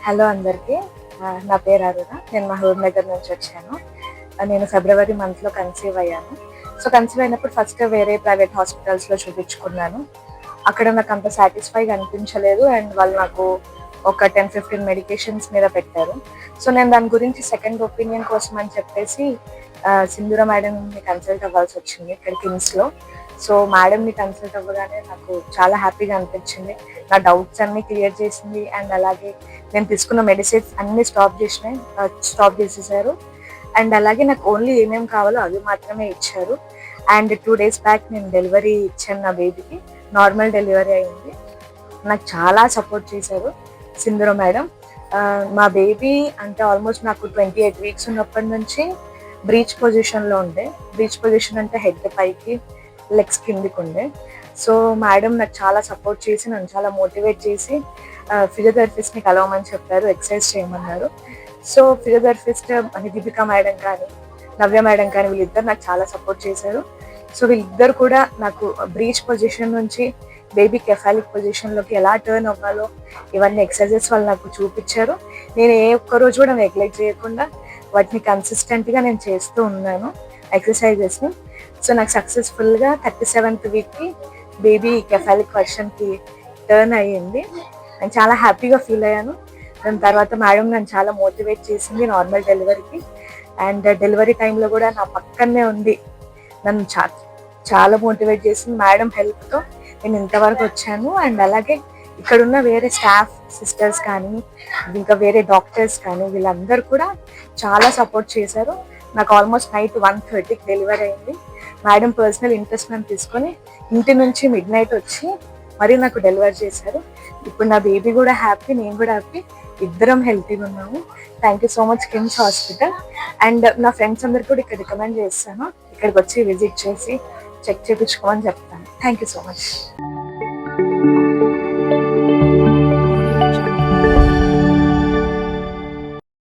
Hello అందరికీ. నా పేరు అరుణ. నేను మహబూబ్‌నగర్ నుంచి వచ్చాను. నేను ఫిబ్రవరి మంత్‌లో కన్సీవ్ అయ్యాను. సో, కన్సీవ్ అయినప్పుడు ఫస్ట్ వేరే ప్రైవేట్ హాస్పిటల్స్‌లో చూపించుకున్నాను. అక్కడ నాకు అంత సాటిస్ఫైగా అనిపించలేదు. అండ్ వాళ్ళు నాకు ఒక 10, 15 మెడికేషన్స్ మీద పెట్టారు. సో, నేను దాని గురించి సెకండ్ ఒపీనియన్ కోసం అని చెప్పేసి సింధూర మేడంని కన్సల్ట్ అవ్వాల్సి వచ్చింది ఇక్కడ కిమ్స్‌లో. సో, మేడంని కన్సల్ట్ అవ్వగానే నాకు చాలా హ్యాపీగా అనిపించింది. నా డౌట్స్ అన్నీ క్లియర్ చేసింది. అండ్ అలాగే నేను తీసుకున్న మెడిసిన్స్ అన్నీ స్టాప్ చేసేసారు. అండ్ అలాగే నాకు ఓన్లీ ఏమేమి కావాలో అవి మాత్రమే ఇచ్చారు. అండ్ 2 days బ్యాక్ నేను డెలివరీ ఇచ్చాను నా బేబీకి. నార్మల్ డెలివరీ అయింది. నాకు చాలా సపోర్ట్ చేశారు సింధూర మేడం. మా బేబీ అంటే ఆల్మోస్ట్ నాకు 28 weeks ఉన్నప్పటి నుంచి బ్రీచ్ పొజిషన్లో ఉండే. బ్రీచ్ పొజిషన్ అంటే హెడ్ పైకి, లెగ్స్ కిందికి ఉండే. సో మేడం నాకు చాలా సపోర్ట్ చేసి నన్ను చాలా మోటివేట్ చేసి ఫిజియోథెరపిస్ట్ని కలవమని చెప్పారు, ఎక్సర్సైజ్ చేయమన్నారు. సో ఫిజియోథెరపిస్ట్ దీపికా మేడం కానీ, నవ్య మేడం కానీ వీళ్ళిద్దరు నాకు చాలా సపోర్ట్ చేశారు. సో వీళ్ళిద్దరు కూడా నాకు బ్రీచ్ పొజిషన్ నుంచి బేబీ కెఫాలిక్ పొజిషన్లోకి ఎలా టర్న్ అవ్వాలో ఇవన్నీ ఎక్సర్సైజెస్ వాళ్ళు నాకు చూపించారు. నేను ఏ ఒక్క రోజు కూడా నెగ్లెక్ట్ చేయకుండా వాటిని కన్సిస్టెంట్గా నేను చేస్తూ ఉన్నాను ఎక్సర్సైజెస్ని. సో నాకు సక్సెస్ఫుల్గా 37th వీక్కి బేబీ కెఫాలిక్ వర్షన్కి టర్న్ అయ్యింది. నేను చాలా హ్యాపీగా ఫీల్ అయ్యాను. దాని తర్వాత మేడం నన్ను చాలా మోటివేట్ చేసింది నార్మల్ డెలివరీకి. అండ్ డెలివరీ టైంలో కూడా నా పక్కనే ఉంది, నన్ను చాలా మోటివేట్ చేసింది. మేడం హెల్ప్తో నేను ఇంతవరకు వచ్చాను. అండ్ అలాగే ఇక్కడున్న వేరే స్టాఫ్ సిస్టర్స్ కానీ, ఇంకా వేరే డాక్టర్స్ కానీ వీళ్ళందరూ కూడా చాలా సపోర్ట్ చేశారు. నాకు ఆల్మోస్ట్ నైట్ 1:30కి డెలివరీ అయింది. మేడం పర్సనల్ ఇంట్రెస్ట్ నన్ను తీసుకొని ఇంటి నుంచి మిడ్నైట్ వచ్చి మరీ నాకు డెలివరీ చేశారు. ఇప్పుడు నా బేబీ కూడా హ్యాపీ, నేను కూడా హ్యాపీ, ఇద్దరం హెల్తీగా ఉన్నాము. Thank you so much KIMS hospital. And నా ఫ్రెండ్స్ అందరు కూడా ఇక్కడ రికమెండ్ చేస్తాను, ఇక్కడికి వచ్చి విజిట్ చేసి చెక్ చేయించుకోమని చెప్తాను. Thank you so much.